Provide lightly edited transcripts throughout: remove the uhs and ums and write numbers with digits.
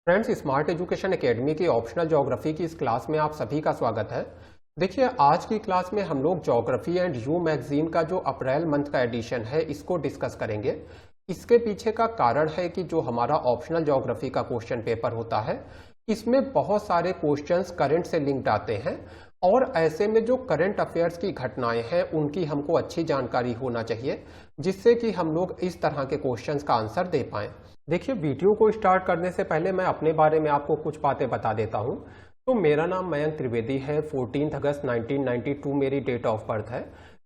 Friends, smart education academy की optional geography की इस क्लास में आप सभी का स्वागत है। देखिए, आज की क्लास में हम लोग ज्योग्राफी एंड यू मैगजीन का जो अप्रैल मंथ का एडिशन है इसको डिस्कस करेंगे। इसके पीछे का कारण है कि जो हमारा ऑप्शनल ज्योग्राफी का क्वेश्चन पेपर होता है इसमें बहुत सारे क्वेश्चंस करंट से लिंक्ड आते हैं और ऐसे में जो करंट अफेयर्स की घटनाएं हैं उनकी हमको अच्छी जानकारी होना चाहिए, जिससे कि हम लोग इस तरह के क्वेश्चंस का आंसर दे पाएं। देखिए, वीडियो को स्टार्ट करने से पहले मैं अपने बारे में आपको कुछ बातें बता देता हूं। तो मेरा नाम मयंक त्रिवेदी है। 14 अगस्त 1992 मेरी डेट ऑफ बर्थ है।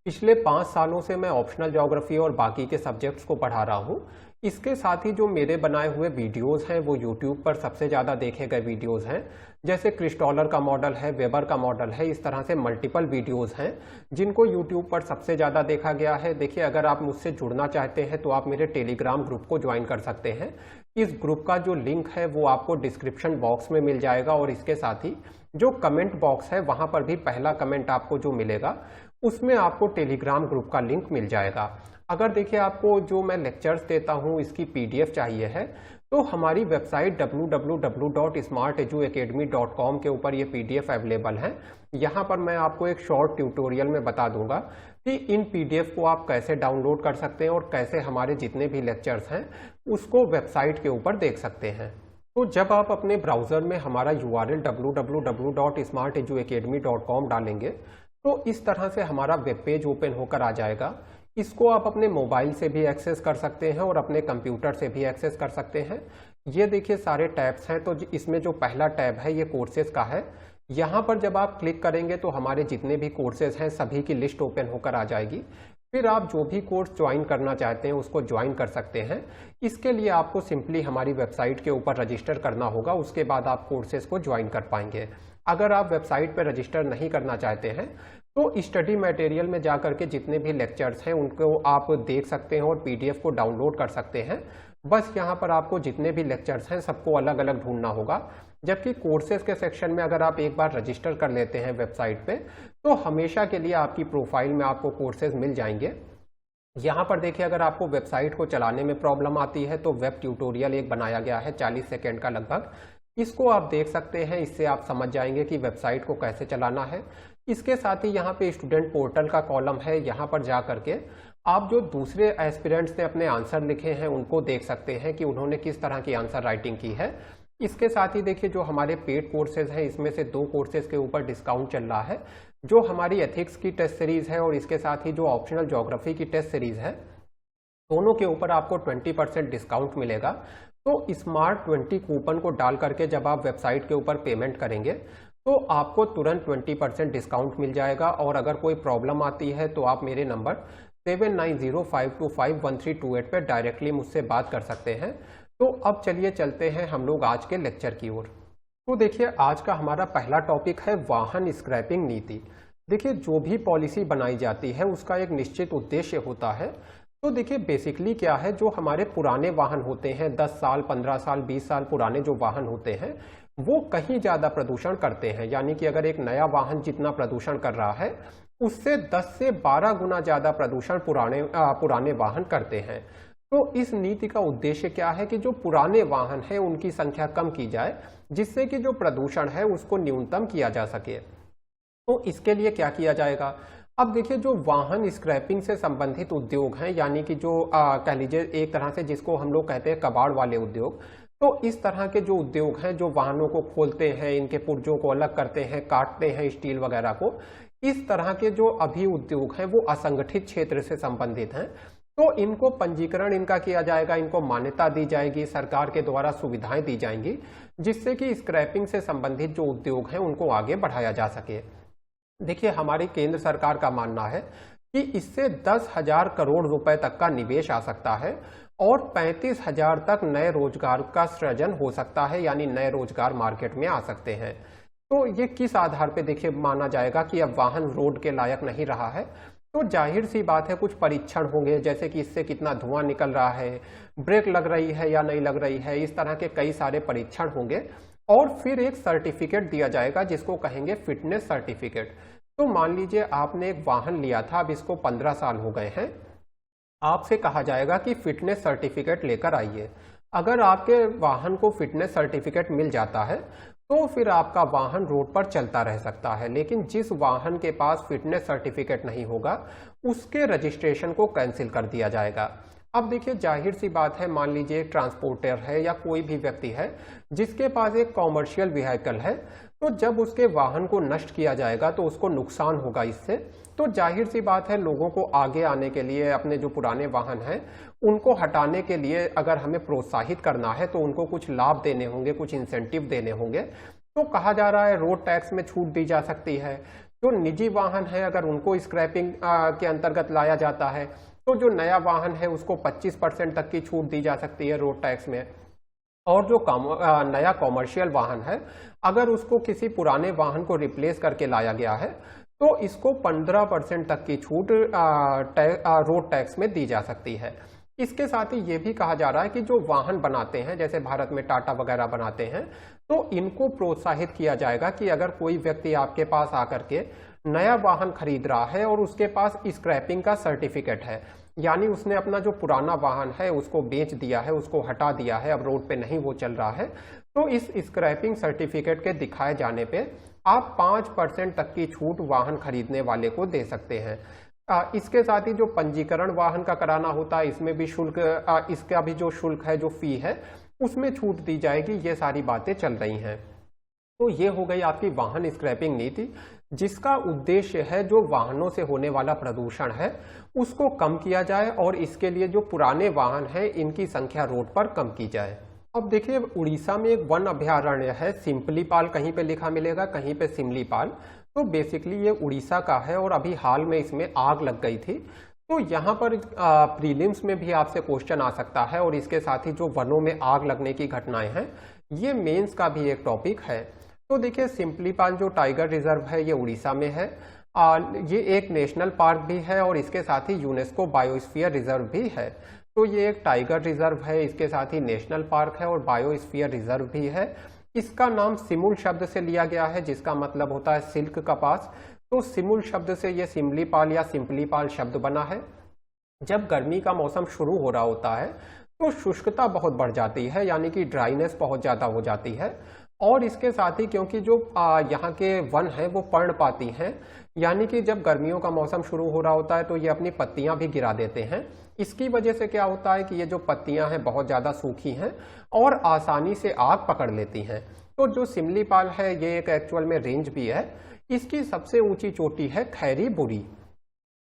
पिछले 5 सालों से मैं ऑप्शनल ज्योग्राफी और बाकी के सब्जेक्ट्स को पढ़ा रहा हूं। इसके साथ ही जो मेरे बनाए हुए वीडियोस हैं वो यूट्यूब पर सबसे ज़्यादा देखे गए वीडियोस हैं, जैसे क्रिस्टॉलर का मॉडल है, वेबर का मॉडल है। इस तरह से मल्टीपल वीडियोस हैं जिनको यूट्यूब पर सबसे ज़्यादा देखा गया है। देखिए, अगर आप मुझसे जुड़ना चाहते हैं तो आप मेरे टेलीग्राम ग्रुप को ज्वाइन कर सकते हैं। इस ग्रुप का जो लिंक है वो आपको डिस्क्रिप्शन बॉक्स में मिल जाएगा और इसके साथ ही जो कमेंट बॉक्स है वहां पर भी पहला कमेंट आपको जो मिलेगा उसमें आपको टेलीग्राम ग्रुप का लिंक मिल जाएगा। अगर देखिए आपको जो मैं लेक्चर्स देता हूं इसकी पीडीएफ चाहिए है तो हमारी वेबसाइट www.smarteduacademy.com के ऊपर ये पीडीएफ अवेलेबल है। यहाँ पर मैं आपको एक शॉर्ट ट्यूटोरियल में बता दूंगा कि इन पीडीएफ को आप कैसे डाउनलोड कर सकते हैं और कैसे हमारे जितने भी लेक्चर्स हैं उसको वेबसाइट के ऊपर देख सकते हैं। तो जब आप अपने ब्राउजर में हमारा URL www.smarteduacademy.com डालेंगे तो इस तरह से हमारा वेब पेज ओपन होकर आ जाएगा। इसको आप अपने मोबाइल से भी एक्सेस कर सकते हैं और अपने कंप्यूटर से भी एक्सेस कर सकते हैं। ये देखिए सारे टैब्स हैं। तो इसमें जो पहला टैब है ये कोर्सेज का है। यहाँ पर जब आप क्लिक करेंगे तो हमारे जितने भी कोर्सेज हैं सभी की लिस्ट ओपन होकर आ जाएगी। फिर आप जो भी कोर्स ज्वाइन करना चाहते हैं उसको ज्वाइन कर सकते हैं। इसके लिए आपको सिंपली हमारी वेबसाइट के ऊपर रजिस्टर करना होगा, उसके बाद आप कोर्सेज को ज्वाइन कर पाएंगे। अगर आप वेबसाइट पर रजिस्टर नहीं करना चाहते हैं तो स्टडी मटेरियल में जाकर के जितने भी लेक्चर्स हैं उनको आप देख सकते हैं और पीडीएफ को डाउनलोड कर सकते हैं। बस यहाँ पर आपको जितने भी लेक्चर्स हैं सबको अलग अलग ढूंढना होगा। जबकि कोर्सेज के सेक्शन में अगर आप एक बार रजिस्टर कर लेते हैं वेबसाइट पे तो हमेशा के लिए आपकी प्रोफाइल में आपको कोर्सेज मिल जाएंगे। यहाँ पर देखिए, अगर आपको वेबसाइट को चलाने में प्रॉब्लम आती है तो वेब ट्यूटोरियल एक बनाया गया है 40 सेकेंड का लगभग, इसको आप देख सकते हैं। इससे आप समझ जाएंगे कि वेबसाइट को कैसे चलाना है। इसके साथ ही यहाँ पे स्टूडेंट पोर्टल का कॉलम है। यहाँ पर जा करके आप जो दूसरे एस्पिरेंट्स ने अपने आंसर लिखे हैं उनको देख सकते हैं कि उन्होंने किस तरह की आंसर राइटिंग की है। इसके साथ ही देखिए, जो हमारे पेड कोर्सेज हैं इसमें से 2 कोर्सेज के ऊपर डिस्काउंट चल रहा है, जो हमारी एथिक्स की टेस्ट सीरीज है और इसके साथ ही जो ऑप्शनल ज्योग्राफी की टेस्ट सीरीज है, दोनों के ऊपर आपको 20% डिस्काउंट मिलेगा। तो स्मार्ट 20 कूपन को डाल करके जब आप वेबसाइट के ऊपर पेमेंट करेंगे तो आपको तुरंत 20% डिस्काउंट मिल जाएगा। और अगर कोई प्रॉब्लम आती है तो आप मेरे नंबर 7905251328 पर डायरेक्टली मुझसे बात कर सकते हैं। तो अब चलिए चलते हैं हम लोग आज के लेक्चर की ओर। तो देखिए, आज का हमारा पहला टॉपिक है वाहन स्क्रैपिंग नीति। देखिए, जो भी पॉलिसी बनाई जाती है उसका एक निश्चित उद्देश्य होता है। तो देखिए, बेसिकली क्या है, जो हमारे पुराने वाहन होते हैं 10 साल 15 साल 20 साल पुराने जो वाहन होते हैं वो कहीं ज़्यादा प्रदूषण करते हैं। यानी कि अगर एक नया वाहन जितना प्रदूषण कर रहा है उससे 10 से 12 गुना ज़्यादा प्रदूषण पुराने वाहन करते हैं। तो इस नीति का उद्देश्य क्या है कि जो पुराने वाहन हैं उनकी संख्या कम की जाए, जिससे कि जो प्रदूषण है उसको न्यूनतम किया जा सके। तो इसके लिए क्या किया जाएगा? अब देखिए, जो वाहन स्क्रैपिंग से संबंधित उद्योग हैं, यानी कि जो कह लीजिए एक तरह से जिसको हम लोग कहते हैं कबाड़ वाले उद्योग, तो इस तरह के जो उद्योग हैं जो वाहनों को खोलते हैं, इनके पुर्जों को अलग करते हैं, काटते हैं स्टील वगैरह को, इस तरह के जो अभी उद्योग हैं वो असंगठित क्षेत्र से संबंधित हैं। तो इनको पंजीकरण इनका किया जाएगा, इनको मान्यता दी जाएगी, सरकार के द्वारा सुविधाएं दी जाएंगी, जिससे कि स्क्रैपिंग से संबंधित जो उद्योग हैं उनको आगे बढ़ाया जा सके। देखिए, हमारी केंद्र सरकार का मानना है कि इससे 10,000 करोड़ रुपए तक का निवेश आ सकता है और 35,000 तक नए रोजगार का सृजन हो सकता है, यानी नए रोजगार मार्केट में आ सकते हैं। तो ये किस आधार पे देखिए माना जाएगा कि अब वाहन रोड के लायक नहीं रहा है? तो जाहिर सी बात है, कुछ परीक्षण होंगे, जैसे कि इससे कितना धुआं निकल रहा है, ब्रेक लग रही है या नहीं लग रही है, इस तरह के कई सारे परीक्षण होंगे और फिर एक सर्टिफिकेट दिया जाएगा जिसको कहेंगे फिटनेस सर्टिफिकेट। तो मान लीजिए आपने एक वाहन लिया था, अब इसको 15 साल हो गए हैं, आपसे कहा जाएगा कि फिटनेस सर्टिफिकेट लेकर आइए। अगर आपके वाहन को फिटनेस सर्टिफिकेट मिल जाता है तो फिर आपका वाहन रोड पर चलता रह सकता है, लेकिन जिस वाहन के पास फिटनेस सर्टिफिकेट नहीं होगा उसके रजिस्ट्रेशन को कैंसिल कर दिया जाएगा। अब देखिए, जाहिर सी बात है, मान लीजिए एक ट्रांसपोर्टर है या कोई भी व्यक्ति है जिसके पास एक कॉमर्शियल व्हीकल है, तो जब उसके वाहन को नष्ट किया जाएगा तो उसको नुकसान होगा इससे। तो जाहिर सी बात है, लोगों को आगे आने के लिए अपने जो पुराने वाहन हैं उनको हटाने के लिए अगर हमें प्रोत्साहित करना है तो उनको कुछ लाभ देने होंगे, कुछ इंसेंटिव देने होंगे। तो कहा जा रहा है रोड टैक्स में छूट दी जा सकती है। जो निजी वाहन है अगर उनको स्क्रैपिंग के अंतर्गत लाया जाता है तो जो नया वाहन है उसको 25% तक की छूट दी जा सकती है रोड टैक्स में। और जो नया कॉमर्शियल वाहन है अगर उसको किसी पुराने वाहन को रिप्लेस करके लाया गया है तो इसको 15% तक की छूट रोड टैक्स में दी जा सकती है। इसके साथ ही ये भी कहा जा रहा है कि जो वाहन बनाते हैं, जैसे भारत में टाटा वगैरह बनाते हैं, तो इनको प्रोत्साहित किया जाएगा कि अगर कोई व्यक्ति आपके पास आकर के नया वाहन खरीद रहा है और उसके पास स्क्रैपिंग का सर्टिफिकेट है, यानी उसने अपना जो पुराना वाहन है उसको बेच दिया है, उसको हटा दिया है, अब रोड पे नहीं वो चल रहा है, तो इस स्क्रैपिंग सर्टिफिकेट के दिखाए जाने पे आप 5% तक की छूट वाहन खरीदने वाले को दे सकते हैं। इसके साथ ही जो पंजीकरण वाहन का कराना होता है इसमें भी शुल्क, इसका भी जो शुल्क है, जो फी है, उसमें छूट दी जाएगी। ये सारी बातें चल रही हैं। तो ये हो गई आपकी वाहन स्क्रैपिंग नीति, जिसका उद्देश्य है जो वाहनों से होने वाला प्रदूषण है उसको कम किया जाए और इसके लिए जो पुराने वाहन हैं इनकी संख्या रोड पर कम की जाए। अब देखिए, उड़ीसा में एक वन अभयारण्य है सिम्पलीपाल, कहीं पे लिखा मिलेगा, कहीं पे सिमलीपाल। तो बेसिकली ये उड़ीसा का है और अभी हाल में इसमें आग लग गई थी। तो यहाँ पर प्रीलिम्स में भी आपसे क्वेश्चन आ सकता है और इसके साथ ही जो वनों में आग लगने की घटनाएं हैं ये मेंस का भी एक टॉपिक है। तो देखिए, सिम्पलीपाल जो टाइगर रिजर्व है ये उड़ीसा में है। ये एक नेशनल पार्क भी है और इसके साथ ही यूनेस्को बायोस्फीयर रिजर्व भी है। तो ये एक टाइगर रिजर्व है, इसके साथ ही नेशनल पार्क है और बायोस्फीयर रिजर्व भी है। इसका नाम सिमुल शब्द से लिया गया है, जिसका मतलब होता है सिल्क कपास। तो सिमुल शब्द से ये सिमलीपाल या सिम्पलीपाल शब्द बना है। जब गर्मी का मौसम शुरू हो रहा होता है तो शुष्कता बहुत बढ़ जाती है, यानी कि ड्राइनेस बहुत ज़्यादा हो जाती है। और इसके साथ ही क्योंकि जो यहाँ के वन हैं वो पर्णपाती हैं, यानी कि जब गर्मियों का मौसम शुरू हो रहा होता है तो ये अपनी पत्तियां भी गिरा देते हैं। इसकी वजह से क्या होता है कि ये जो पत्तियां हैं बहुत ज़्यादा सूखी हैं और आसानी से आग पकड़ लेती हैं। तो जो सिमलीपाल है ये एक एक्चुअल में रेंज भी है। इसकी सबसे ऊंची चोटी है खैरी बुरी।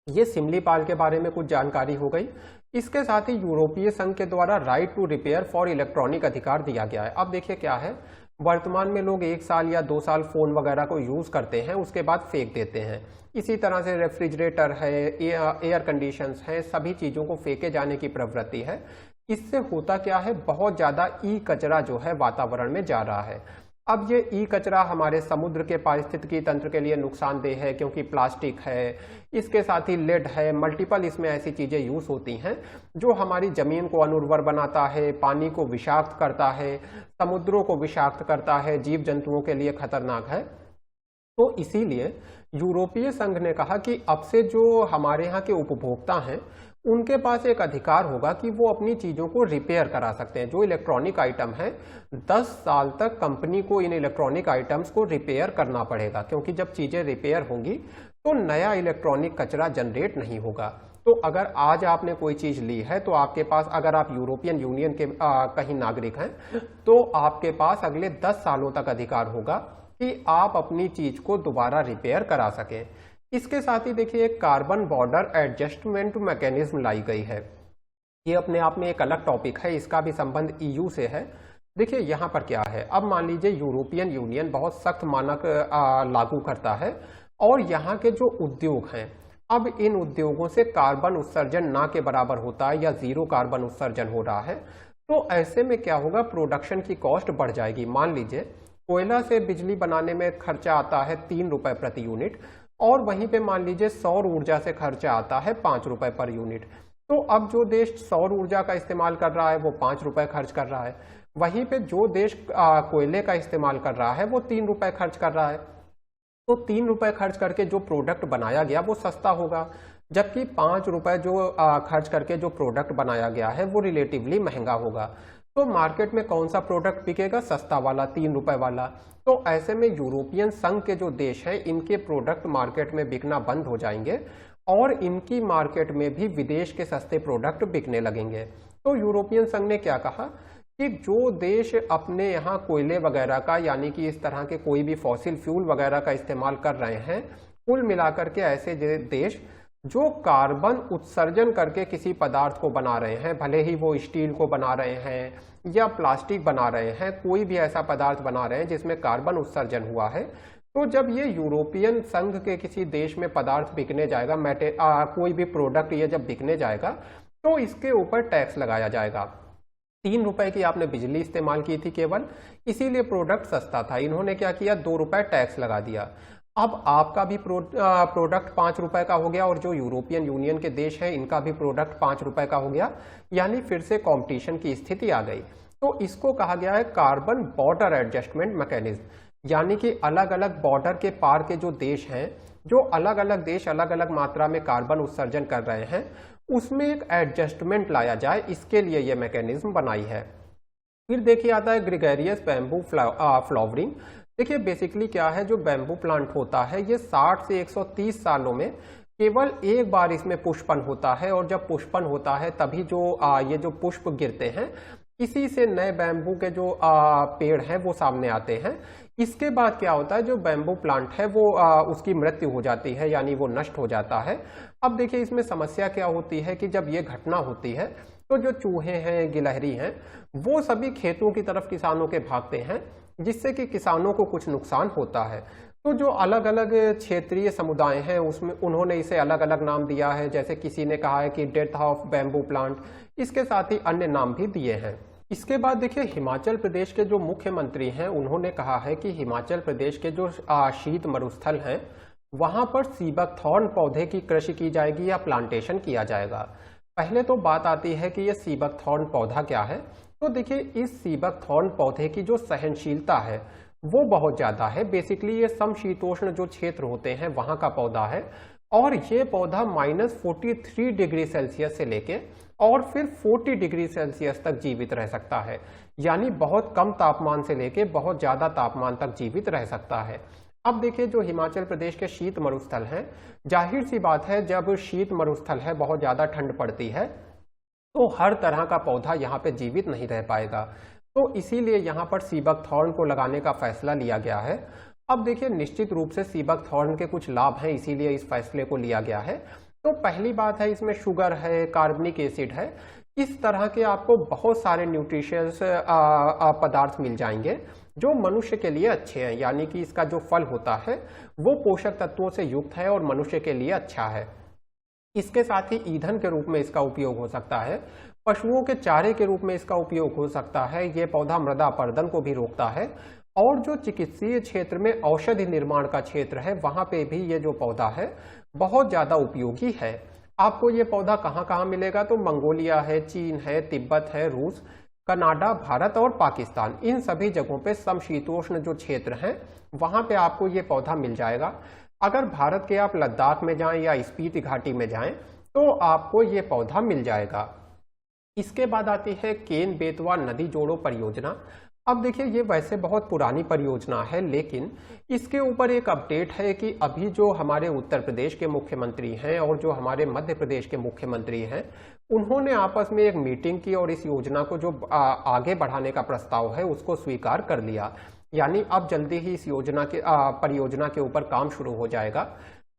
ये सिमलीपाल के बारे में कुछ जानकारी हो गई। इसके साथ ही यूरोपीय संघ के द्वारा right to repair for electronic अधिकार दिया गया है। अब देखिए क्या है, वर्तमान में लोग 1 साल या 2 साल फोन वगैरह को यूज करते हैं, उसके बाद फेंक देते हैं। इसी तरह से रेफ्रिजरेटर है, एयर कंडीशंस है, सभी चीजों को फेंके जाने की प्रवृत्ति है। इससे होता क्या है, बहुत ज्यादा ई कचरा जो है वातावरण में जा रहा है। अब ये ई कचरा हमारे समुद्र के पारिस्थितिकी तंत्र के लिए नुकसानदेह है, क्योंकि प्लास्टिक है, इसके साथ ही लेड है, मल्टीपल इसमें ऐसी चीजें यूज होती हैं जो हमारी जमीन को अनुर्वर बनाता है, पानी को विषाक्त करता है, समुद्रों को विषाक्त करता है, जीव जंतुओं के लिए खतरनाक है। तो इसीलिए यूरोपीय संघ ने कहा कि अब से जो हमारे यहाँ के उपभोक्ता हैं उनके पास एक अधिकार होगा कि वो अपनी चीजों को रिपेयर करा सकते हैं। जो इलेक्ट्रॉनिक आइटम है 10 साल तक कंपनी को इन इलेक्ट्रॉनिक आइटम्स को रिपेयर करना पड़ेगा, क्योंकि जब चीजें रिपेयर होंगी तो नया इलेक्ट्रॉनिक कचरा जनरेट नहीं होगा। तो अगर आज आपने कोई चीज ली है तो आपके पास, अगर आप यूरोपियन यूनियन के कहीं नागरिक हैं, तो आपके पास अगले 10 सालों तक अधिकार होगा कि आप अपनी चीज को दोबारा रिपेयर करा सकें। इसके साथ ही देखिए एक कार्बन बॉर्डर एडजस्टमेंट मैकेनिज्म लाई गई है। ये अपने आप में एक अलग टॉपिक है, इसका भी संबंध ईयू से है। देखिए यहाँ पर क्या है, अब मान लीजिए यूरोपियन यूनियन बहुत सख्त मानक लागू करता है और यहाँ के जो उद्योग हैं, अब इन उद्योगों से कार्बन उत्सर्जन ना के बराबर होता है या 0 कार्बन उत्सर्जन हो रहा है। तो ऐसे में क्या होगा, प्रोडक्शन की कॉस्ट बढ़ जाएगी। मान लीजिए कोयला से बिजली बनाने में खर्चा आता है 3 रुपए प्रति यूनिट और वहीं पे मान लीजिए सौर ऊर्जा से खर्चा आता है 5 रुपए पर यूनिट। तो अब जो देश सौर ऊर्जा का इस्तेमाल कर रहा है वो 5 रुपए खर्च कर रहा है, वहीं पे जो देश कोयले का इस्तेमाल कर रहा है वो 3 रुपए खर्च कर रहा है। तो 3 रुपए खर्च करके जो प्रोडक्ट बनाया गया वो सस्ता होगा, जबकि 5 रुपए जो खर्च करके जो प्रोडक्ट बनाया गया है वो रिलेटिवली महंगा होगा। तो मार्केट में कौन सा प्रोडक्ट बिकेगा? सस्ता वाला, 3 रुपए वाला। तो ऐसे में यूरोपियन संघ के जो देश हैं इनके प्रोडक्ट मार्केट में बिकना बंद हो जाएंगे और इनकी मार्केट में भी विदेश के सस्ते प्रोडक्ट बिकने लगेंगे। तो यूरोपियन संघ ने क्या कहा कि जो देश अपने यहाँ कोयले वगैरह का, यानी कि इस तरह के कोई भी फॉसिल फ्यूल वगैरह का इस्तेमाल कर रहे हैं, कुल मिलाकर के ऐसे देश जो कार्बन उत्सर्जन करके किसी पदार्थ को बना रहे हैं, भले ही वो स्टील को बना रहे हैं या प्लास्टिक बना रहे हैं, कोई भी ऐसा पदार्थ बना रहे हैं जिसमें कार्बन उत्सर्जन हुआ है, तो जब ये यूरोपियन संघ के किसी देश में पदार्थ बिकने जाएगा, कोई भी प्रोडक्ट ये जब बिकने जाएगा तो इसके ऊपर टैक्स लगाया जाएगा। 3 रुपए की आपने बिजली इस्तेमाल की थी केवल, इसीलिए प्रोडक्ट सस्ता था। इन्होंने क्या किया? 2 रुपए टैक्स लगा दिया। अब आपका भी प्रोडक्ट 5 रुपए का हो गया और जो यूरोपियन यूनियन के देश हैं इनका भी प्रोडक्ट 5 रुपए का हो गया, यानी फिर से कंपटीशन की स्थिति आ गई। तो इसको कहा गया है कार्बन बॉर्डर एडजस्टमेंट मैकेनिज्म, यानी कि अलग अलग बॉर्डर के पार के जो देश हैं, जो अलग अलग देश अलग अलग मात्रा में कार्बन उत्सर्जन कर रहे हैं, उसमें एक एडजस्टमेंट लाया जाए, इसके लिए यह मैकेनिज्म बनाई है। फिर देखिए आता है ग्रेगेरियस बैम्बू फ्लावरिंग। देखिए बेसिकली क्या है, जो बैम्बू प्लांट होता है ये 60 से 130 सालों में केवल एक बार इसमें पुष्पन होता है, और जब पुष्पन होता है तभी जो ये जो पुष्प गिरते हैं इसी से नए बैम्बू के जो पेड़ हैं वो सामने आते हैं। इसके बाद क्या होता है, जो बैम्बू प्लांट है वो उसकी मृत्यु हो जाती है, यानी वो नष्ट हो जाता है। अब देखिए इसमें समस्या क्या होती है कि जब ये घटना होती है तो जो चूहे हैं, गिलहरी हैं, वो सभी खेतों की तरफ किसानों के भागते हैं, जिससे कि किसानों को कुछ नुकसान होता है। तो जो अलग अलग क्षेत्रीय समुदाय हैं उसमें उन्होंने इसे अलग अलग नाम दिया है, जैसे किसी ने कहा है कि डेथ ऑफ बैम्बू प्लांट, इसके साथ ही अन्य नाम भी दिए हैं। इसके बाद देखिए हिमाचल प्रदेश के जो मुख्यमंत्री हैं उन्होंने कहा है कि हिमाचल प्रदेश के जो शीत मरुस्थल हैं वहां पर सीबकथॉर्न पौधे की कृषि की जाएगी या प्लांटेशन किया जाएगा। पहले तो बात आती है कि यह सीबकथॉर्न पौधा क्या है। तो देखिए इस सीबकथॉर्न पौधे की जो सहनशीलता है वो बहुत ज्यादा है। बेसिकली ये समशीतोष्ण जो क्षेत्र होते हैं वहां का पौधा है, और ये पौधा -43 डिग्री सेल्सियस से लेके और फिर 40 डिग्री सेल्सियस तक जीवित रह सकता है, यानी बहुत कम तापमान से लेके बहुत ज्यादा तापमान तक जीवित रह सकता है। अब देखिए जो हिमाचल प्रदेश के शीत मरुस्थल हैं, जाहिर सी बात है जब शीत मरुस्थल है, बहुत ज्यादा ठंड पड़ती है, तो हर तरह का पौधा यहाँ पे जीवित नहीं रह पाएगा। तो इसीलिए यहाँ पर सीबकथॉर्न को लगाने का फैसला लिया गया है। अब देखिए निश्चित रूप से सीबकथॉर्न के कुछ लाभ हैं, इसीलिए इस फैसले को लिया गया है। तो पहली बात है इसमें शुगर है, कार्बनिक एसिड है, इस तरह के आपको बहुत सारे न्यूट्रिशियस पदार्थ मिल जाएंगे जो मनुष्य के लिए अच्छे हैं, यानी कि इसका जो फल होता है वो पोषक तत्वों से युक्त है और मनुष्य के लिए अच्छा है। इसके साथ ही ईंधन के रूप में इसका उपयोग हो सकता है, पशुओं के चारे के रूप में इसका उपयोग हो सकता है। ये पौधा मृदा अपरदन को भी रोकता है, और जो चिकित्सीय क्षेत्र में औषधि निर्माण का क्षेत्र है वहां पे भी ये जो पौधा है बहुत ज्यादा उपयोगी है। आपको ये पौधा कहाँ कहाँ मिलेगा, तो मंगोलिया है, चीन है, तिब्बत है, रूस, कनाडा, भारत और पाकिस्तान, इन सभी जगहों पे समशीतोष्ण जो क्षेत्र हैं वहां पे आपको ये पौधा मिल जाएगा। अगर भारत के आप लद्दाख में जाएं या स्पीति घाटी में जाएं तो आपको ये पौधा मिल जाएगा। इसके बाद आती है केन बेतवा नदी जोड़ो परियोजना। अब देखिए ये वैसे बहुत पुरानी परियोजना है, लेकिन इसके ऊपर एक अपडेट है कि अभी जो हमारे उत्तर प्रदेश के मुख्यमंत्री हैं और जो हमारे मध्य प्रदेश के मुख्यमंत्री हैं उन्होंने आपस में एक मीटिंग की और इस योजना को जो आगे बढ़ाने का प्रस्ताव है उसको स्वीकार कर लिया, यानी अब जल्दी ही इस योजना के परियोजना के ऊपर काम शुरू हो जाएगा।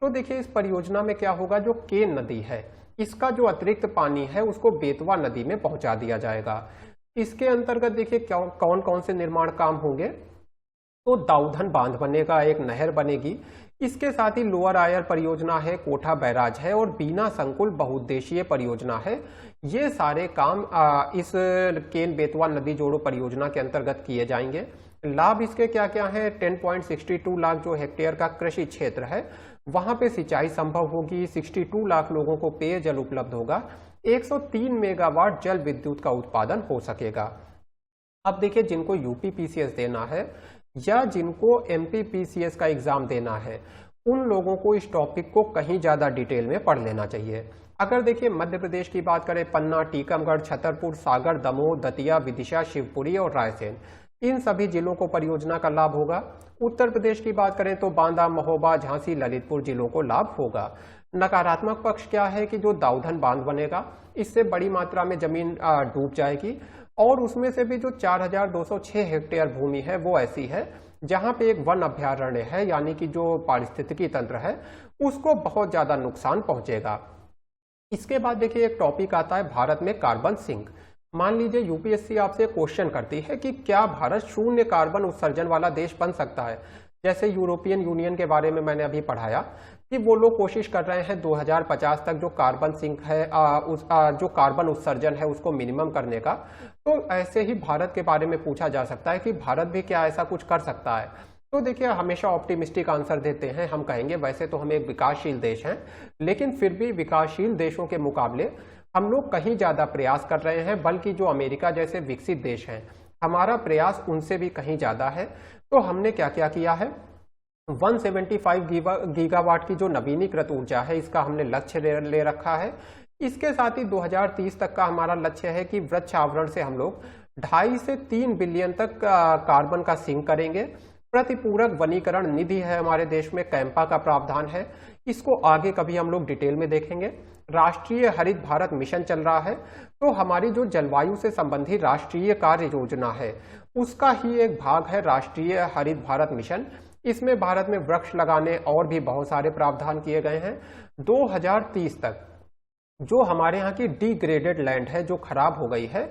तो देखिए इस परियोजना में क्या होगा, जो केन नदी है इसका जो अतिरिक्त पानी है उसको बेतवा नदी में पहुंचा दिया जाएगा। इसके अंतर्गत देखिए कौन कौन से निर्माण काम होंगे, तो दाऊधन बांध बनेगा, एक नहर बनेगी, इसके साथ ही लोअर आयर परियोजना है, कोठा बैराज है और बीना संकुल बहुउद्देशीय परियोजना है। ये सारे काम इस केन बेतवा नदी जोड़ो परियोजना के अंतर्गत किए जाएंगे। लाभ इसके क्या क्या है, 10.62 लाख जो हेक्टेयर का कृषि क्षेत्र है वहां पे सिंचाई संभव होगी, 62 लाख लोगों को पेयजल उपलब्ध होगा, 103 मेगावाट जल विद्युत का उत्पादन हो सकेगा। अब देखिए जिनको यूपी पीसीएस देना है या जिनको एमपी पीसीएस का एग्जाम देना है उन लोगों को इस टॉपिक को कहीं ज़्यादा डिटेल में पढ़ लेना चाहिए। अगर देखिए मध्य प्रदेश की बात करें, पन्ना, टीकमगढ़, छतरपुर, सागर, दमोह, दतिया, विदिशा, शिवपुरी और रायसेन, इन सभी जिलों को परियोजना का लाभ होगा। उत्तर प्रदेश की बात करें तो बांदा, महोबा, झांसी, ललितपुर जिलों को लाभ होगा। नकारात्मक पक्ष क्या है कि जो दाऊधन बांध बनेगा, इससे बड़ी मात्रा में जमीन डूब जाएगी और उसमें से भी जो 4206 हेक्टेयर भूमि है वो ऐसी है जहां पे एक वन अभयारण्य है, यानी कि जो पारिस्थितिकी तंत्र है उसको बहुत ज्यादा नुकसान पहुंचेगा। इसके बाद देखिए एक टॉपिक आता है भारत में कार्बन सिंक। मान लीजिए यूपीएससी आपसे क्वेश्चन करती है कि क्या भारत शून्य कार्बन उत्सर्जन वाला देश बन सकता है। जैसे यूरोपियन यूनियन के बारे में मैंने अभी पढ़ाया कि वो लोग कोशिश कर रहे हैं 2050 तक जो कार्बन सिंक है जो कार्बन उत्सर्जन है उसको मिनिमम करने का। तो ऐसे ही भारत के बारे में पूछा जा सकता है कि भारत भी क्या ऐसा कुछ कर सकता है। तो देखिए हमेशा ऑप्टिमिस्टिक आंसर देते हैं, हम कहेंगे वैसे तो हम एक विकासशील देश हैं, लेकिन फिर भी विकासशील देशों के मुकाबले हम लोग कहीं ज्यादा प्रयास कर रहे हैं, बल्कि जो अमेरिका जैसे विकसित देश हैं हमारा प्रयास उनसे भी कहीं ज्यादा है। तो हमने क्या क्या किया है, 175 गीगावाट की जो नवीनीकृत ऊर्जा है इसका हमने लक्ष्य ले रखा है। इसके साथ ही 2030 तक का हमारा लक्ष्य है कि वृक्ष आवरण से हम लोग 2.5 से 3 बिलियन तक कार्बन का सिंक करेंगे। प्रतिपूरक वनीकरण निधि है हमारे देश में, कैंपा का प्रावधान है, इसको आगे कभी हम लोग डिटेल में देखेंगे। राष्ट्रीय हरित भारत मिशन चल रहा है, तो हमारी जो जलवायु से संबंधित राष्ट्रीय कार्य योजना है उसका ही एक भाग है राष्ट्रीय हरित भारत मिशन। इसमें भारत में वृक्ष लगाने और भी बहुत सारे प्रावधान किए गए हैं। 2030 तक जो हमारे यहाँ की डिग्रेडेड लैंड है, जो खराब हो गई है,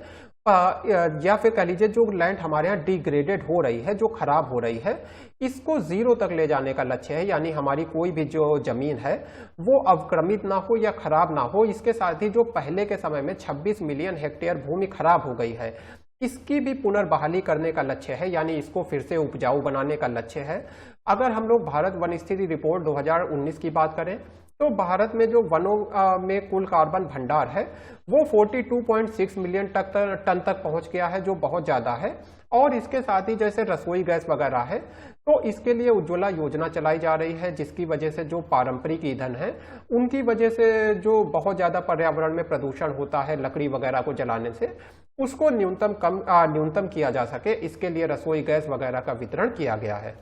या फिर कह लीजिए जो लैंड हमारे यहाँ डिग्रेडेड हो रही है, जो खराब हो रही है, इसको 0 तक ले जाने का लक्ष्य है। यानी हमारी कोई भी जो जमीन है वो अवक्रमित ना हो या खराब ना हो। इसके साथ ही जो पहले के समय में 26 मिलियन हेक्टेयर भूमि खराब हो गई है, इसकी भी पुनर्बहाली करने का लक्ष्य है, यानी इसको फिर से उपजाऊ बनाने का लक्ष्य है। अगर हम लोग भारत वन स्थिति रिपोर्ट 2019 की बात करें तो भारत में जो वनों में कुल कार्बन भंडार है वो 42.6 मिलियन टन तक पहुंच गया है, जो बहुत ज्यादा है। और इसके साथ ही जैसे रसोई गैस वगैरह है तो इसके लिए उज्ज्वला योजना चलाई जा रही है, जिसकी वजह से जो पारंपरिक ईंधन है उनकी वजह से जो बहुत ज्यादा पर्यावरण में प्रदूषण होता है लकड़ी वगैरह को जलाने से, उसको न्यूनतम किया जा सके, इसके लिए रसोई गैस वगैरह का वितरण किया गया है।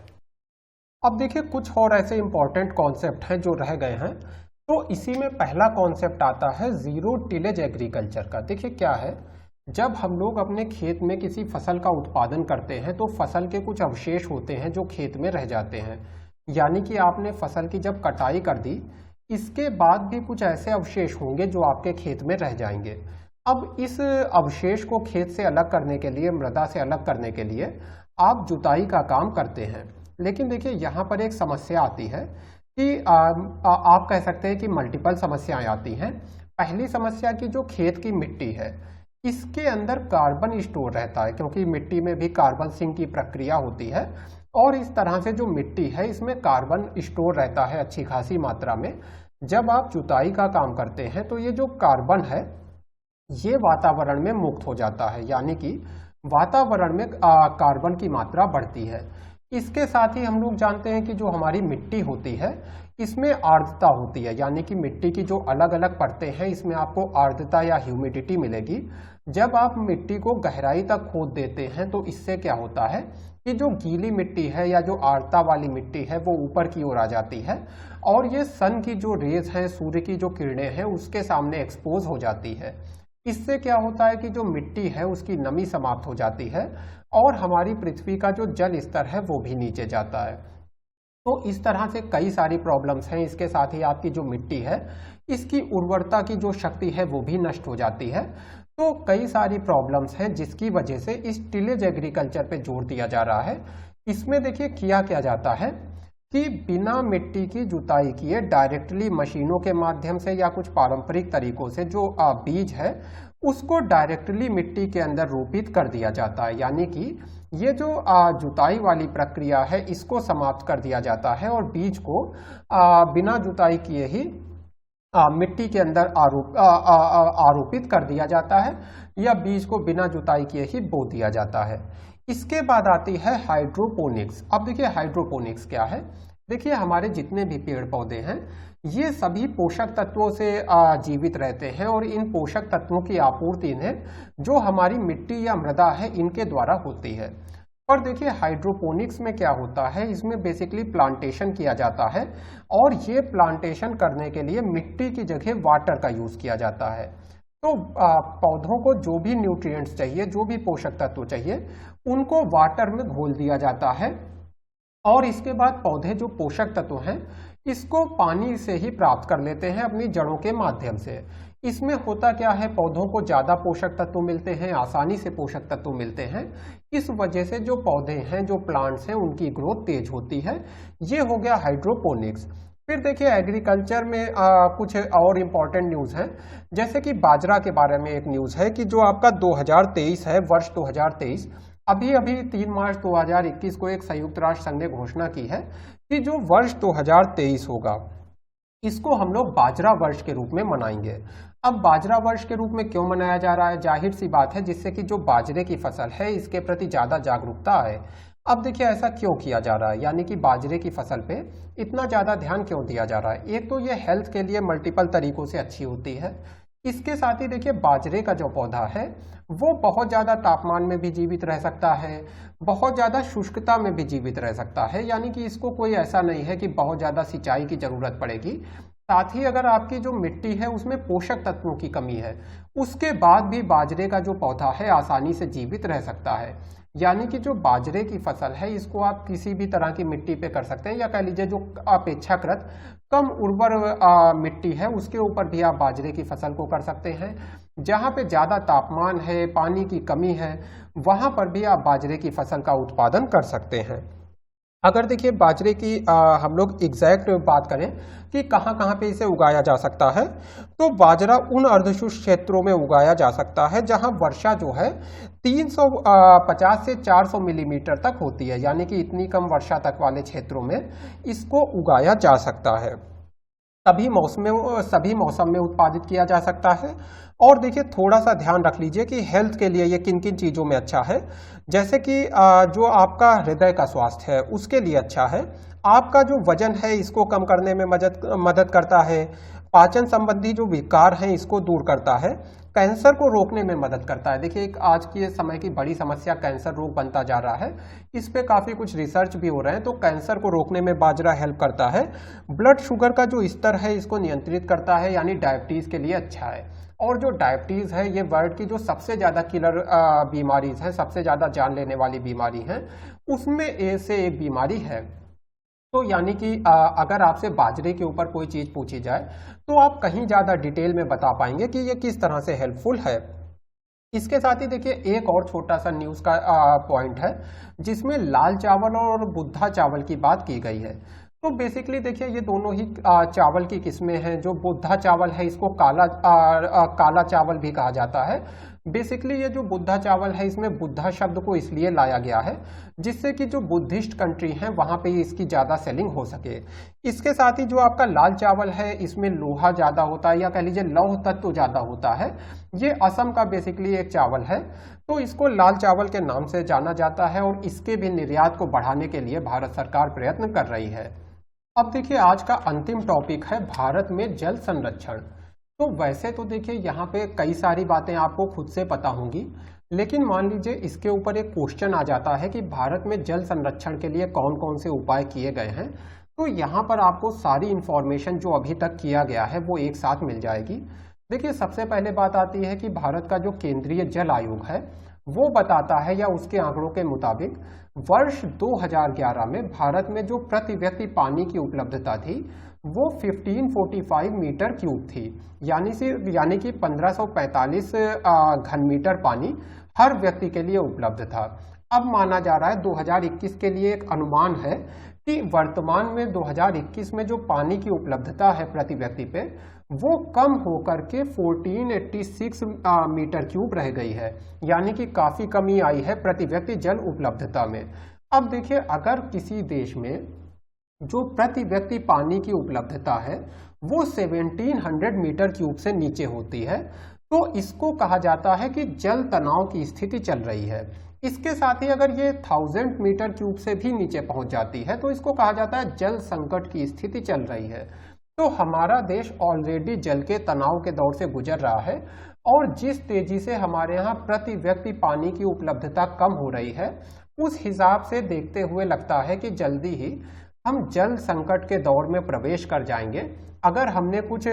अब देखिए कुछ और ऐसे इंपॉर्टेंट कॉन्सेप्ट हैं जो रह गए हैं। तो इसी में पहला कॉन्सेप्ट आता है जीरो टिलेज एग्रीकल्चर का। देखिए क्या है, जब हम लोग अपने खेत में किसी फसल का उत्पादन करते हैं तो फसल के कुछ अवशेष होते हैं जो खेत में रह जाते हैं। यानी कि आपने फसल की जब कटाई कर दी, इसके बाद भी कुछ ऐसे अवशेष होंगे जो आपके खेत में रह जाएंगे। अब इस अवशेष को खेत से अलग करने के लिए, मृदा से अलग करने के लिए आप जुताई का काम करते हैं। लेकिन देखिए यहाँ पर एक समस्या आती है कि आप कह सकते हैं कि मल्टीपल समस्याएं आती हैं। पहली समस्या की जो खेत की मिट्टी है इसके अंदर कार्बन स्टोर रहता है, क्योंकि मिट्टी में भी कार्बन सिंक की प्रक्रिया होती है और इस तरह से जो मिट्टी है इसमें कार्बन स्टोर रहता है अच्छी खासी मात्रा में। जब आप जुताई का काम करते हैं तो ये जो कार्बन है ये वातावरण में मुक्त हो जाता है, यानी कि वातावरण में कार्बन की मात्रा बढ़ती है। इसके साथ ही हम लोग जानते हैं कि जो हमारी मिट्टी होती है इसमें आर्द्रता होती है, यानी कि मिट्टी की जो अलग अलग परतें हैं इसमें आपको आर्द्रता या ह्यूमिडिटी मिलेगी। जब आप मिट्टी को गहराई तक खोद देते हैं तो इससे क्या होता है कि जो गीली मिट्टी है या जो आर्द्रता वाली मिट्टी है वो ऊपर की ओर आ जाती है और ये सन की जो रेज है, सूर्य की जो किरणें हैं उसके सामने एक्सपोज हो जाती है। इससे क्या होता है कि जो मिट्टी है उसकी नमी समाप्त हो जाती है और हमारी पृथ्वी का जो जल स्तर है वो भी नीचे जाता है। तो इस तरह से कई सारी प्रॉब्लम्स हैं। इसके साथ ही आपकी जो मिट्टी है इसकी उर्वरता की जो शक्ति है वो भी नष्ट हो जाती है। तो कई सारी प्रॉब्लम्स हैं जिसकी वजह से इस टिलेज एग्रीकल्चर पे जोर दिया जा रहा है। इसमें देखिए किया क्या जाता है कि बिना मिट्टी की जुताई किए डायरेक्टली मशीनों के माध्यम से या कुछ पारंपरिक तरीकों से जो बीज है उसको डायरेक्टली मिट्टी के अंदर रोपित कर दिया जाता है। यानी कि ये जो जुताई वाली प्रक्रिया है इसको समाप्त कर दिया जाता है और बीज को बिना जुताई किए ही मिट्टी के अंदर आरोपित कर दिया जाता है या बीज को बिना जुताई किए ही बो दिया जाता है। इसके बाद आती है हाइड्रोपोनिक्स। अब देखिए हाइड्रोपोनिक्स क्या है। देखिए हमारे जितने भी पेड़ पौधे हैं ये सभी पोषक तत्वों से जीवित रहते हैं और इन पोषक तत्वों की आपूर्ति इन्हें जो हमारी मिट्टी या मृदा है इनके द्वारा होती है। पर देखिए हाइड्रोपोनिक्स में क्या होता है, इसमें बेसिकली प्लांटेशन किया जाता है और ये प्लांटेशन करने के लिए मिट्टी की जगह वाटर का यूज किया जाता है। तो पौधों को जो भी न्यूट्रिएंट्स चाहिए, जो भी पोषक तत्व चाहिए, उनको वाटर में घोल दिया जाता है और इसके बाद पौधे जो पोषक तत्व हैं इसको पानी से ही प्राप्त कर लेते हैं अपनी जड़ों के माध्यम से। इसमें होता क्या है, पौधों को ज्यादा पोषक तत्व मिलते हैं, आसानी से पोषक तत्व मिलते हैं। इस वजह से जो पौधे हैं, जो प्लांट्स हैं, उनकी ग्रोथ तेज होती है। ये हो गया हाइड्रोपोनिक्स। फिर देखिए एग्रीकल्चर में कुछ और इम्पोर्टेंट न्यूज़ है, जैसे कि बाजरा के बारे में एक न्यूज़ है कि जो आपका 2023 है, वर्ष 2023, अभी 3 मार्च 2021 को एक संयुक्त राष्ट्र संघ ने घोषणा की है कि जो वर्ष 2023 होगा इसको हम लोग बाजरा वर्ष के रूप में मनाएंगे। अब बाजरा वर्ष के रूप में क्यों मनाया जा रहा है, जाहिर सी बात है जिससे कि जो बाजरे की फसल है इसके प्रति ज्यादा जागरूकता है। अब देखिए ऐसा क्यों किया जा रहा है, यानी कि बाजरे की फसल पे इतना ज्यादा ध्यान क्यों दिया जा रहा है। एक तो ये हेल्थ के लिए मल्टीपल तरीकों से अच्छी होती है, इसके साथ ही देखिए बाजरे का जो पौधा है वो बहुत ज्यादा तापमान में भी जीवित रह सकता है, बहुत ज्यादा शुष्कता में भी जीवित रह सकता है, यानी कि इसको कोई ऐसा नहीं है कि बहुत ज्यादा सिंचाई की जरूरत पड़ेगी। साथ ही अगर आपकी जो मिट्टी है उसमें पोषक तत्वों की कमी है, उसके बाद भी बाजरे का जो पौधा है आसानी से जीवित रह सकता है। यानी कि जो बाजरे की फसल है इसको आप किसी भी तरह की मिट्टी पे कर सकते हैं, या कह लीजिए जो अपेक्षाकृत कम उर्वर मिट्टी है उसके ऊपर भी आप बाजरे की फसल को कर सकते हैं। जहां पे ज्यादा तापमान है, पानी की कमी है, वहां पर भी आप बाजरे की फसल का उत्पादन कर सकते हैं। अगर देखिए बाजरे की हम लोग एग्जैक्ट बात करें कि कहाँ कहाँ पे इसे उगाया जा सकता है, तो बाजरा उन अर्धशुष्क क्षेत्रों में उगाया जा सकता है जहां वर्षा जो है 350 से 400 मिलीमीटर तक होती है, यानी कि इतनी कम वर्षा तक वाले क्षेत्रों में इसको उगाया जा सकता है। सभी मौसम में उत्पादित किया जा सकता है। और देखिए थोड़ा सा ध्यान रख लीजिए कि हेल्थ के लिए ये किन किन चीज़ों में अच्छा है, जैसे कि जो आपका हृदय का स्वास्थ्य है उसके लिए अच्छा है, आपका जो वजन है इसको कम करने में मदद करता है, पाचन संबंधी जो विकार हैं इसको दूर करता है, कैंसर को रोकने में मदद करता है। देखिए एक आज के समय की बड़ी समस्या कैंसर रोग बनता जा रहा है, इस पे काफ़ी कुछ रिसर्च भी हो रहे हैं, तो कैंसर को रोकने में बाजरा हेल्प करता है। ब्लड शुगर का जो स्तर है इसको नियंत्रित करता है, यानी डायबिटीज़ के लिए अच्छा है। और जो डायबिटीज़ है ये वर्ल्ड की जो सबसे ज़्यादा किलर बीमारीज हैं, सबसे ज़्यादा जान लेने वाली बीमारी हैं, उसमें से एक बीमारी है। तो यानी कि अगर आपसे बाजरे के ऊपर कोई चीज़ पूछी जाए तो आप कहीं ज़्यादा डिटेल में बता पाएंगे कि ये किस तरह से हेल्पफुल है। इसके साथ ही देखिए एक और छोटा सा न्यूज़ का पॉइंट है जिसमें लाल चावल और बुद्धा चावल की बात की गई है। तो बेसिकली देखिए ये दोनों ही चावल की किस्में हैं। जो बुद्धा चावल है इसको काला चावल भी कहा जाता है। बेसिकली ये जो बुद्धा चावल है इसमें बुद्धा शब्द को इसलिए लाया गया है जिससे कि जो बुद्धिस्ट कंट्री हैं वहां पे इसकी ज़्यादा सेलिंग हो सके। इसके साथ ही जो आपका लाल चावल है इसमें लोहा ज़्यादा होता है, या कह लीजिए लौह तत्व ज़्यादा होता है। ये असम का बेसिकली एक चावल है, तो इसको लाल चावल के नाम से जाना जाता है और इसके भी निर्यात को बढ़ाने के लिए भारत सरकार प्रयत्न कर रही है। अब देखिए आज का अंतिम टॉपिक है भारत में जल संरक्षण। तो वैसे तो देखिए यहाँ पे कई सारी बातें आपको खुद से पता होंगी, लेकिन मान लीजिए इसके ऊपर एक क्वेश्चन आ जाता है कि भारत में जल संरक्षण के लिए कौन कौन से उपाय किए गए हैं। तो यहाँ पर आपको सारी इंफॉर्मेशन जो अभी तक किया गया है वो एक साथ मिल जाएगी। देखिए सबसे पहले बात आती है कि भारत का जो केंद्रीय जल आयोग है वो बताता है, या उसके आंकड़ों के मुताबिक वर्ष 2011 में भारत में जो प्रति व्यक्ति पानी की उपलब्धता थी वो 1545 मीटर क्यूब थी, यानी कि 1545 घन मीटर पानी हर व्यक्ति के लिए उपलब्ध था। अब माना जा रहा है 2021 के लिए एक अनुमान है कि वर्तमान में 2021 में जो पानी की उपलब्धता है प्रति व्यक्ति पे वो कम होकर के 1486 मीटर क्यूब रह गई है, यानी कि काफी कमी आई है प्रति व्यक्ति जल उपलब्धता में। अब देखिए अगर किसी देश में जो प्रति व्यक्ति पानी की उपलब्धता है वो 1700 मीटर क्यूब से नीचे होती है तो इसको कहा जाता है कि जल तनाव की स्थिति चल रही है। इसके साथ ही अगर ये 1000 मीटर क्यूब से भी नीचे पहुंच जाती है तो इसको कहा जाता है जल संकट की स्थिति चल रही है। तो हमारा देश ऑलरेडी जल के तनाव के दौर से गुजर रहा है और जिस तेजी से हमारे यहाँ प्रति व्यक्ति पानी की उपलब्धता कम हो रही है, उस हिसाब से देखते हुए लगता है कि जल्दी ही हम जल संकट के दौर में प्रवेश कर जाएंगे अगर हमने कुछ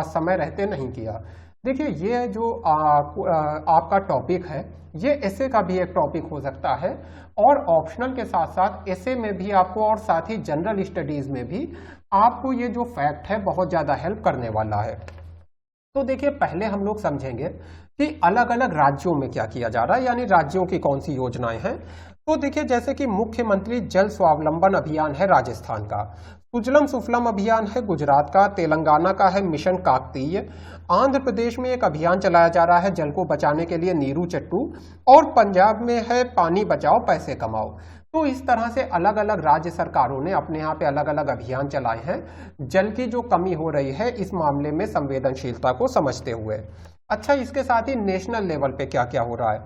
समय रहते नहीं किया। देखिए, ये जो आपका टॉपिक है ये एसे का भी एक टॉपिक हो सकता है और ऑप्शनल के साथ साथ एसे में भी आपको और साथ ही जनरल स्टडीज में भी आपको ये जो फैक्ट है बहुत ज़्यादा हेल्प करने वाला है। तो देखिए, पहले हम लोग समझेंगे कि अलग अलग राज्यों में क्या किया जा रहा है, यानी राज्यों की कौन सी योजनाएं हैं। तो देखिए, जैसे कि मुख्यमंत्री जल स्वावलंबन अभियान है राजस्थान का, सुजलम सुफलम अभियान है गुजरात का, तेलंगाना का है मिशन काकतीय, आंध्र प्रदेश में एक अभियान चलाया जा रहा है जल को बचाने के लिए नीरू चट्टू, और पंजाब में है पानी बचाओ पैसे कमाओ। तो इस तरह से अलग अलग राज्य सरकारों ने अपने यहाँ पे अलग अलग अभियान चलाए हैं जल की जो कमी हो रही है इस मामले में संवेदनशीलता को समझते हुए। अच्छा, इसके साथ ही नेशनल लेवल पे क्या क्या हो रहा है।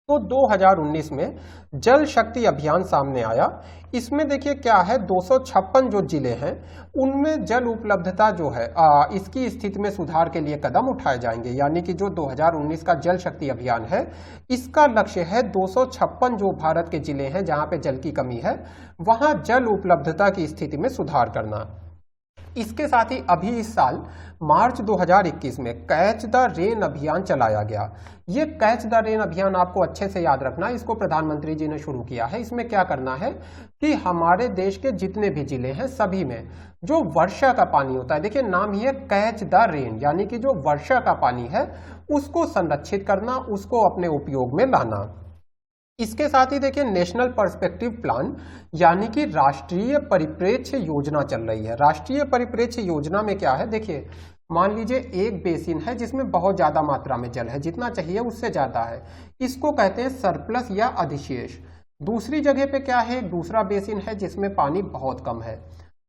तो 2019 में जल शक्ति अभियान सामने आया। इसमें देखिए क्या है, 256 जो जिले हैं उनमें जल उपलब्धता जो है इसकी स्थिति में सुधार के लिए कदम उठाए जाएंगे। यानी कि जो 2019 का जल शक्ति अभियान है इसका लक्ष्य है 256 जो भारत के जिले हैं जहां पे जल की कमी है वहां जल उपलब्धता की स्थिति में सुधार करना। इसके साथ ही अभी इस साल मार्च 2021 में कैच द रेन अभियान चलाया गया। ये कैच द रेन अभियान आपको अच्छे से याद रखना, इसको प्रधानमंत्री जी ने शुरू किया है। इसमें क्या करना है कि हमारे देश के जितने भी जिले हैं सभी में जो वर्षा का पानी होता है, देखिए नाम ही है कैच द रेन, यानी कि जो वर्षा का पानी है उसको संरक्षित करना, उसको अपने उपयोग में लाना। इसके साथ ही देखिए नेशनल पर्सपेक्टिव प्लान यानी कि राष्ट्रीय परिप्रेक्ष्य योजना चल रही है। राष्ट्रीय परिप्रेक्ष्य योजना में क्या है, देखिए मान लीजिए एक बेसिन है जिसमें बहुत ज्यादा मात्रा में जल है, जितना चाहिए उससे ज्यादा है, इसको कहते हैं सरप्लस या अधिशेष। दूसरी जगह पे क्या है, एक दूसरा बेसिन है जिसमें पानी बहुत कम है।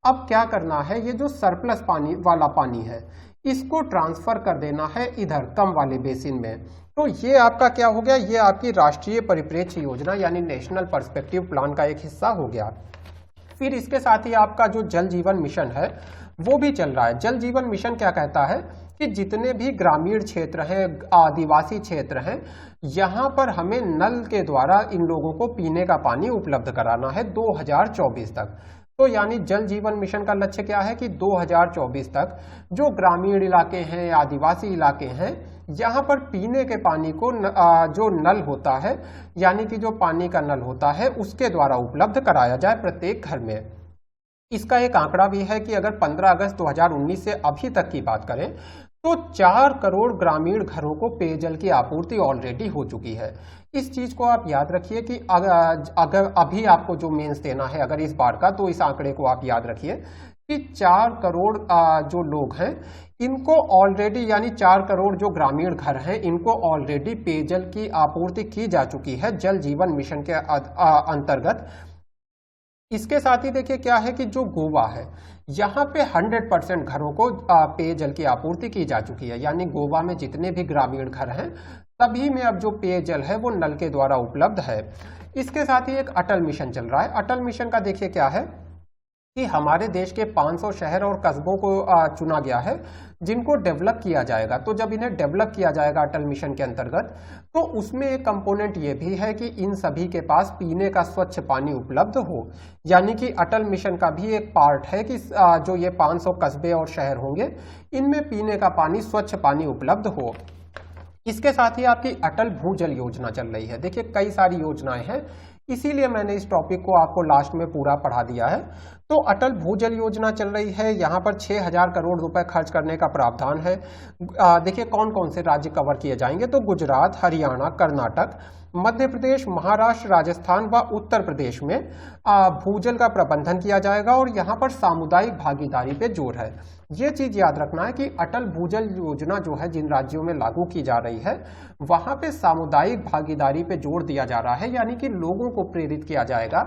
अब क्या करना है, ये जो सरप्लस पानी वाला पानी है इसको ट्रांसफर कर देना है इधर कम वाले बेसिन में। तो ये आपका क्या हो गया, ये आपकी राष्ट्रीय परिप्रेक्ष्य योजना यानी नेशनल पर्सपेक्टिव प्लान का एक हिस्सा हो गया। फिर इसके साथ ही आपका जो जल जीवन मिशन है वो भी चल रहा है। जल जीवन मिशन क्या कहता है कि जितने भी ग्रामीण क्षेत्र हैं, आदिवासी क्षेत्र हैं, यहाँ पर हमें नल के द्वारा इन लोगों को पीने का पानी उपलब्ध कराना है 2024 तक। तो यानी जल जीवन मिशन का लक्ष्य क्या है कि 2024 तक जो ग्रामीण इलाके हैं, आदिवासी इलाके हैं, यहाँ पर पीने के पानी को जो नल होता है यानी कि जो पानी का नल होता है उसके द्वारा उपलब्ध कराया जाए प्रत्येक घर में। इसका एक आंकड़ा भी है कि अगर 15 अगस्त 2019 से अभी तक की बात करें तो 4 करोड़ ग्रामीण घरों को पेयजल की आपूर्ति ऑलरेडी हो चुकी है। इस चीज को आप याद रखिए कि अगर अभी आपको जो मेंस देना है अगर इस बार का, तो इस आंकड़े को आप याद रखिए कि 4 करोड़ जो लोग हैं इनको ऑलरेडी, यानी 4 करोड़ जो ग्रामीण घर हैं इनको ऑलरेडी पेयजल की आपूर्ति की जा चुकी है जल जीवन मिशन के अंतर्गत। इसके साथ ही देखिए क्या है कि जो गोवा है यहाँ पे 100% घरों को पेयजल की आपूर्ति की जा चुकी है। यानी गोवा में जितने भी ग्रामीण घर हैं तभी में अब जो पेयजल है वो नल के द्वारा उपलब्ध है। इसके साथ ही एक अटल मिशन चल रहा है। अटल मिशन का देखिए क्या है कि हमारे देश के 500 शहर और कस्बों को चुना गया है जिनको डेवलप किया जाएगा। तो जब इन्हें डेवलप किया जाएगा अटल मिशन के अंतर्गत, तो उसमें एक कंपोनेंट ये भी है कि इन सभी के पास पीने का स्वच्छ पानी उपलब्ध हो। यानी कि अटल मिशन का भी एक पार्ट है कि जो ये 500 कस्बे और शहर होंगे इनमें पीने का पानी, स्वच्छ पानी उपलब्ध हो। इसके साथ ही आपकी अटल भूजल योजना चल रही है। देखिए कई सारी योजनाएं हैं, इसीलिए मैंने इस टॉपिक को आपको लास्ट में पूरा पढ़ा दिया है। तो अटल भूजल योजना चल रही है, यहाँ पर 6000 करोड़ रुपए खर्च करने का प्रावधान है। देखिए कौन कौन से राज्य कवर किए जाएंगे, तो गुजरात, हरियाणा, कर्नाटक, मध्य प्रदेश, महाराष्ट्र, राजस्थान व उत्तर प्रदेश में भूजल का प्रबंधन किया जाएगा और यहाँ पर सामुदायिक भागीदारी पे जोर है। ये चीज याद रखना है कि अटल भूजल योजना जो है जिन राज्यों में लागू की जा रही है वहां पे सामुदायिक भागीदारी पे जोर दिया जा रहा है। यानी कि लोगों को प्रेरित किया जाएगा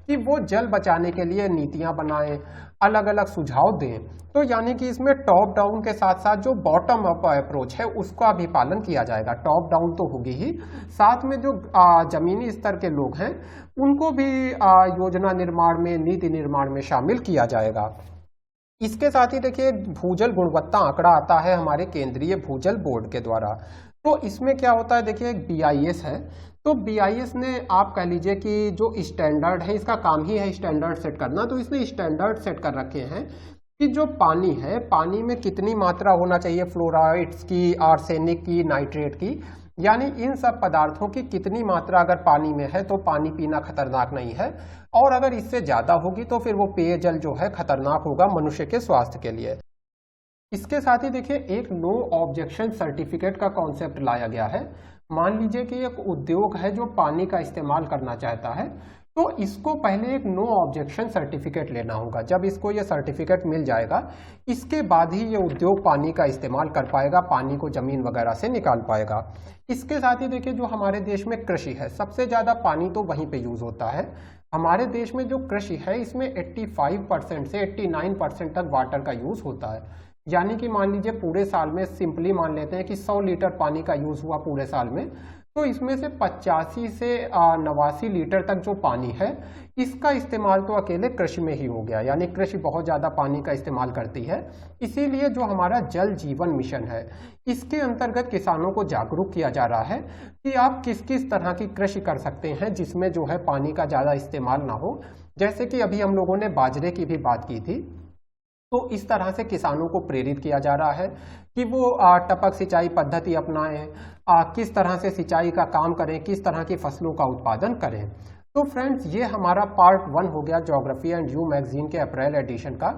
कि वो जल बचाने के लिए नीतियां बनाएं, अलग अलग सुझाव दें। तो यानी कि इसमें टॉप डाउन के साथ साथ जो बॉटम अप अप्रोच है उसका भी पालन किया जाएगा। टॉप डाउन तो होगी ही, साथ में जो जमीनी स्तर के लोग हैं उनको भी योजना निर्माण में, नीति निर्माण में शामिल किया जाएगा। इसके साथ ही देखिए भूजल गुणवत्ता आंकड़ा आता है हमारे केंद्रीय भूजल बोर्ड के द्वारा। तो इसमें क्या होता है, देखिए एक BIS है, तो BIS ने आप कह लीजिए कि जो स्टैंडर्ड है, इसका काम ही है स्टैंडर्ड सेट करना, तो इसने स्टैंडर्ड सेट कर रखे हैं कि जो पानी है, पानी में कितनी मात्रा होना चाहिए फ्लोराइड्स की, आर्सेनिक की, नाइट्रेट की, यानी इन सब पदार्थों की कितनी मात्रा अगर पानी में है तो पानी पीना खतरनाक नहीं है, और अगर इससे ज्यादा होगी तो फिर वो पेयजल जो है खतरनाक होगा मनुष्य के स्वास्थ्य के लिए। इसके साथ ही देखिए एक नो ऑब्जेक्शन सर्टिफिकेट का कॉन्सेप्ट लाया गया है। मान लीजिए कि एक उद्योग है जो पानी का इस्तेमाल करना चाहता है, तो इसको पहले एक नो ऑब्जेक्शन सर्टिफिकेट लेना होगा। जब इसको ये सर्टिफिकेट मिल जाएगा, इसके बाद ही ये उद्योग पानी का इस्तेमाल कर पाएगा, पानी को जमीन वगैरह से निकाल पाएगा। इसके साथ ही देखिए जो हमारे देश में कृषि है, सबसे ज्यादा पानी तो वहीं पे यूज होता है। हमारे देश में जो कृषि है इसमें 85% से 89% तक वाटर का यूज होता है। यानी कि मान लीजिए पूरे साल में, सिंपली मान लेते हैं कि 100 लीटर पानी का यूज हुआ पूरे साल में, तो इसमें से 85 से 89 लीटर तक जो पानी है इसका इस्तेमाल तो अकेले कृषि में ही हो गया। यानी कृषि बहुत ज़्यादा पानी का इस्तेमाल करती है। इसीलिए जो हमारा जल जीवन मिशन है, इसके अंतर्गत किसानों को जागरूक किया जा रहा है कि आप किस किस तरह की कृषि कर सकते हैं जिसमें जो है पानी का ज़्यादा इस्तेमाल ना हो। जैसे कि अभी हम लोगों ने बाजरे की भी बात की थी, तो इस तरह से किसानों को प्रेरित किया जा रहा है कि वो टपक सिंचाई पद्धति अपनाएं, किस तरह से सिंचाई का काम करें, किस तरह की फसलों का उत्पादन करें। तो फ्रेंड्स ये हमारा पार्ट 1 हो गया ज्योग्राफी एंड यू मैगजीन के अप्रैल एडिशन का।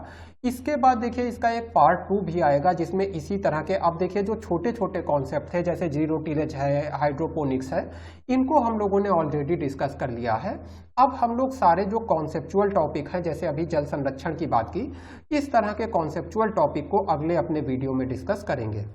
इसके बाद देखिए इसका एक पार्ट 2 भी आएगा जिसमें इसी तरह के, अब देखिए जो छोटे छोटे कॉन्सेप्ट थे जैसे जीरो टिलेज है, हाइड्रोपोनिक्स है, इनको हम लोगों ने ऑलरेडी डिस्कस कर लिया है। अब हम लोग सारे जो कॉन्सेप्चुअल टॉपिक हैं, जैसे अभी जल संरक्षण की बात की, इस तरह के कॉन्सेप्चुअल टॉपिक को अगले अपने वीडियो में डिस्कस करेंगे।